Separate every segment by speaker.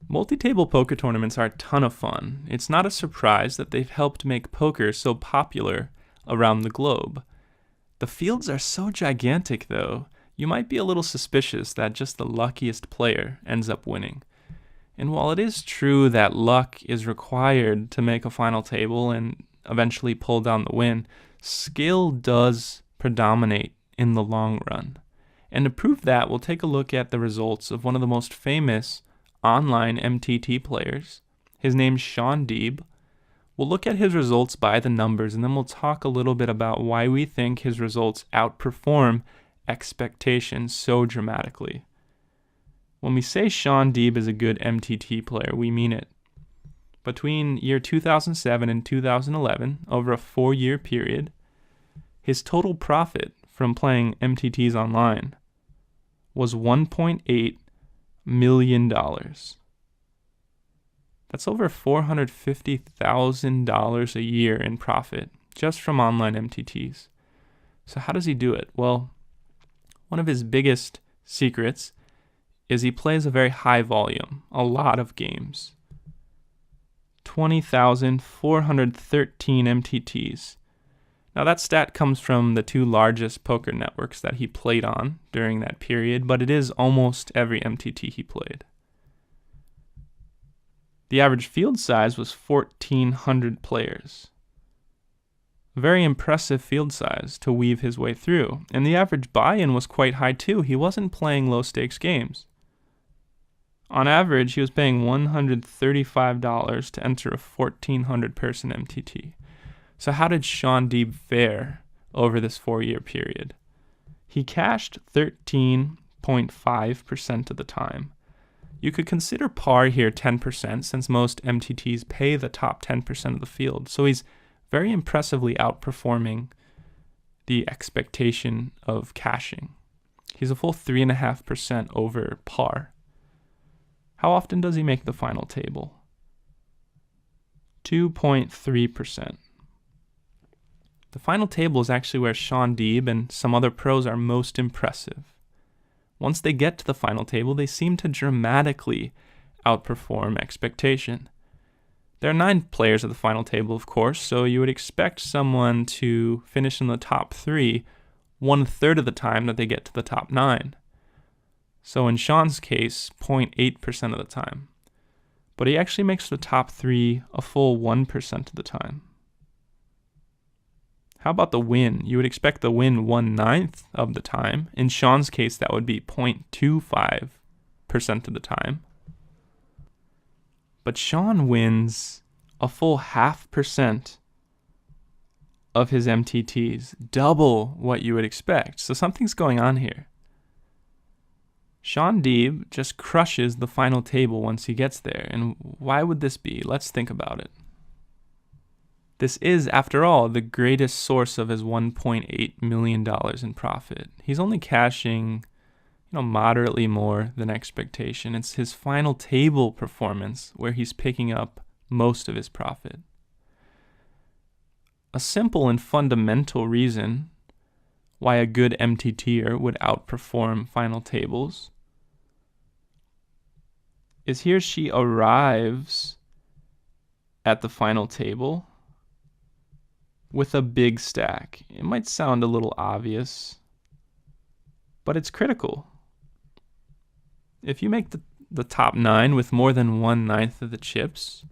Speaker 1: Multi-table poker tournaments are a ton of fun. It's not a surprise that they've helped make poker so popular around the globe. The fields are so gigantic, though, you might be a little suspicious that just the luckiest player ends up winning. And while it is true that luck is required to make a final table and eventually pull down the win, skill does predominate in the long run. And to prove that, we'll take a look at the results of one of the most famous online MTT players. His name's Shaun Deeb. We'll look at his results by the numbers, and then we'll talk a little bit about why we think his results outperform expectations so dramatically. When we say Shaun Deeb is a good MTT player, we mean it. Between year 2007 and 2011, over a 4-year period, his total profit from playing MTTs online was $1.8 million. That's over $450,000 a year in profit just from online MTTs. So how does he do it? Well, one of his biggest secrets is he plays a very high volume, a lot of games. 20,413 MTTs. Now that stat comes from the 2 largest poker networks that he played on during that period, but it is almost every MTT he played. The average field size was 1,400 players. A very impressive field size to weave his way through, and the average buy-in was quite high too. He wasn't playing low-stakes games. On average, he was paying $135 to enter a 1,400-person MTT. So how did Shaun Deeb fare over this 4-year period? He cashed 13.5% of the time. You could consider par here 10% since most MTTs pay the top 10% of the field. So he's very impressively outperforming the expectation of cashing. He's a full 3.5% over par. How often does he make the final table? 2.3%. The final table is actually where Shaun Deeb and some other pros are most impressive. Once they get to the final table, they seem to dramatically outperform expectation. There are 9 players at the final table, of course, so you would expect someone to finish in the top 3 1/3 of the time that they get to the top 9. So in Shaun's case, 0.8% of the time. But he actually makes the top 3 a full 1% of the time. How about the win? You would expect the win 1/9 of the time. In Shaun's case, that would be 0.25% of the time. But Shaun wins a full 0.5% of his MTTs, double what you would expect. So something's going on here. Shaun Deeb just crushes the final table once he gets there. And why would this be? Let's think about it. This is, after all, the greatest source of his $1.8 million in profit. He's only cashing, moderately more than expectation. It's his final table performance where he's picking up most of his profit. A simple and fundamental reason why a good MTTer would outperform final tables is he or she arrives at the final table with a big stack. It might sound a little obvious, but it's critical. If you make the top 9 with more than 1/9 of the chips,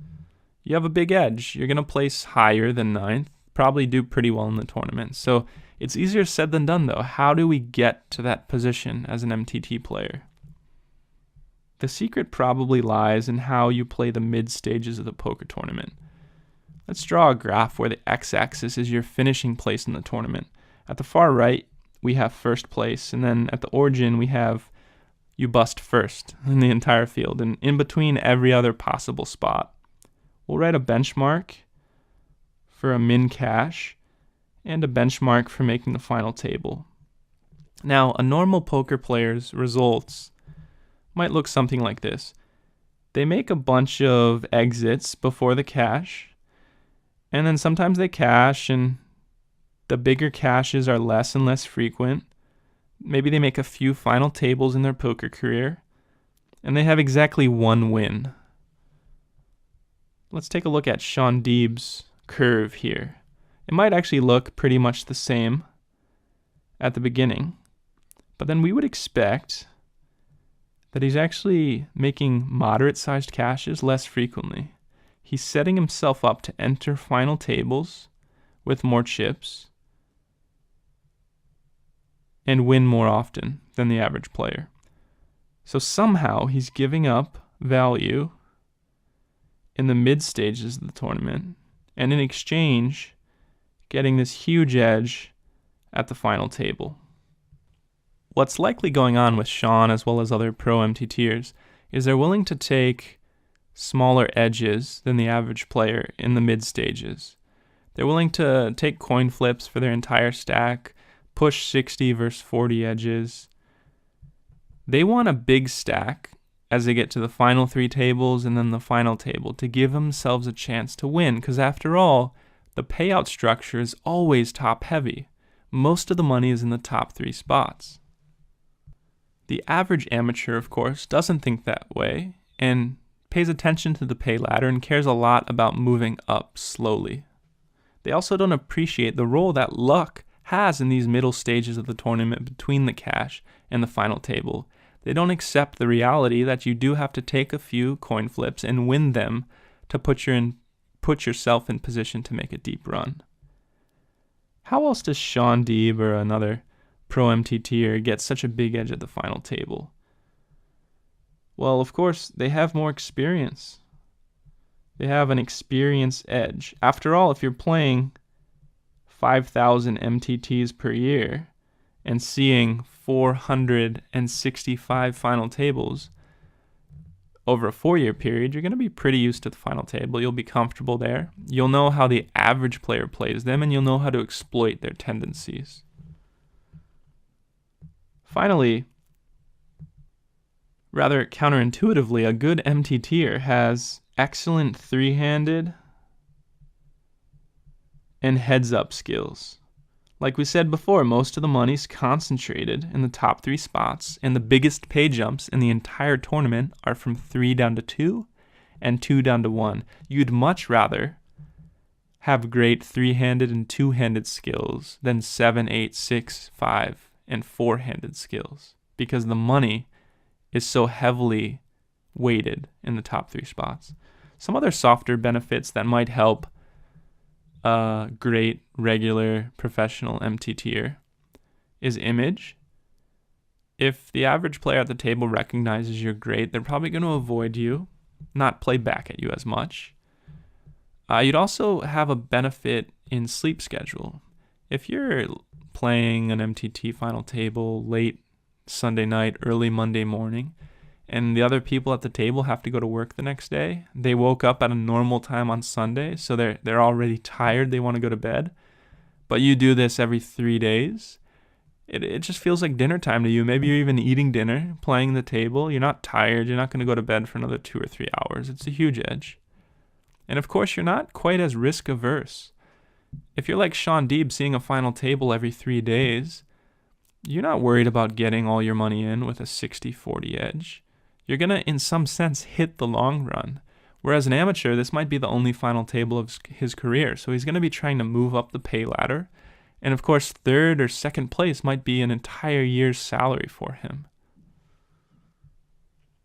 Speaker 1: you have a big edge. You're going to place higher than 9th, probably do pretty well in the tournament. So it's easier said than done, though. How do we get to that position as an MTT player? The secret probably lies in how you play the mid stages of the poker tournament. Let's draw a graph where the x-axis is your finishing place in the tournament. At the far right, we have first place, and then at the origin, we have you bust first in the entire field, and in between every other possible spot. We'll write a benchmark for a min cash and a benchmark for making the final table. Now, a normal poker player's results might look something like this. They make a bunch of exits before the cash, and then sometimes they cash, and the bigger cashes are less and less frequent. Maybe they make a few final tables in their poker career, and they have exactly 1 win. Let's take a look at Sean Deeb's curve here. It might actually look pretty much the same at the beginning, but then we would expect that he's actually making moderate-sized cashes less frequently. He's setting himself up to enter final tables with more chips and win more often than the average player. So somehow he's giving up value in the mid stages of the tournament, and in exchange getting this huge edge at the final table. What's likely going on with Sean as well as other pro MTTers is they're willing to take smaller edges than the average player in the mid stages. They're willing to take coin flips for their entire stack, push 60 versus 40 edges. They want a big stack as they get to the final 3 tables and then the final table to give themselves a chance to win, because after all, the payout structure is always top heavy. Most of the money is in the top 3 spots. The average amateur, of course, doesn't think that way and pays attention to the pay ladder and cares a lot about moving up slowly. They also don't appreciate the role that luck has in these middle stages of the tournament between the cash and the final table. They don't accept the reality that you do have to take a few coin flips and win them to put yourself in position to make a deep run. How else does Sean Deeb or another pro MTTer get such a big edge at the final table? Well, of course, they have more experience. They have an experience edge. After all, if you're playing 5,000 MTTs per year and seeing 465 final tables over a 4-year period, you're going to be pretty used to the final table. You'll be comfortable there. You'll know how the average player plays them, and you'll know how to exploit their tendencies. Finally, rather counterintuitively, a good MTTer has excellent 3-handed and heads-up skills. Like we said before, most of the money's concentrated in the top 3 spots, and the biggest pay jumps in the entire tournament are from 3 down to 2 and 2 down to 1. You'd much rather have great 3-handed and 2-handed skills than 7, 8, 6, 5, and 4-handed skills, because the money is so heavily weighted in the top 3 spots. Some other softer benefits that might help a great regular professional MTTer is image. If the average player at the table recognizes you're great, they're probably going to avoid you, not play back at you as much. You'd also have a benefit in sleep schedule. If you're playing an MTT final table late Sunday night, early Monday morning, and the other people at the table have to go to work the next day, they woke up at a normal time on Sunday, so they're already tired, they want to go to bed, but you do this every 3 days, it just feels like dinner time to you. Maybe you're even eating dinner, playing the table, you're not tired, you're not going to go to bed for another 2 or 3 hours. It's a huge edge. And of course, you're not quite as risk averse. If you're like Sean Deeb, seeing a final table every 3 days, you're not worried about getting all your money in with a 60-40 edge. You're going to, in some sense, hit the long run. Whereas an amateur, this might be the only final table of his career, so he's going to be trying to move up the pay ladder. And of course, 3rd or 2nd place might be an entire year's salary for him.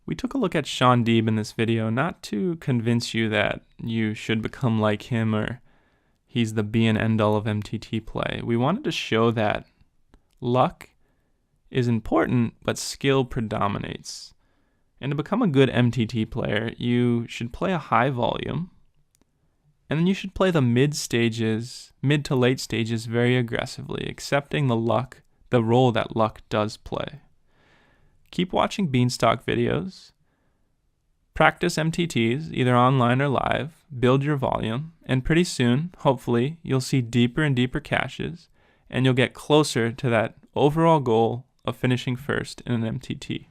Speaker 1: We took a look at Sean Deeb in this video, not to convince you that you should become like him or he's the be and end all of MTT play. We wanted to show that luck is important, but skill predominates. And to become a good MTT player, you should play a high volume, and then you should play the mid to late stages very aggressively, accepting the role that luck does play. Keep watching Beanstalk videos, practice MTTs, either online or live, build your volume, and pretty soon, hopefully, you'll see deeper and deeper cashes, and you'll get closer to that overall goal of finishing first in an MTT.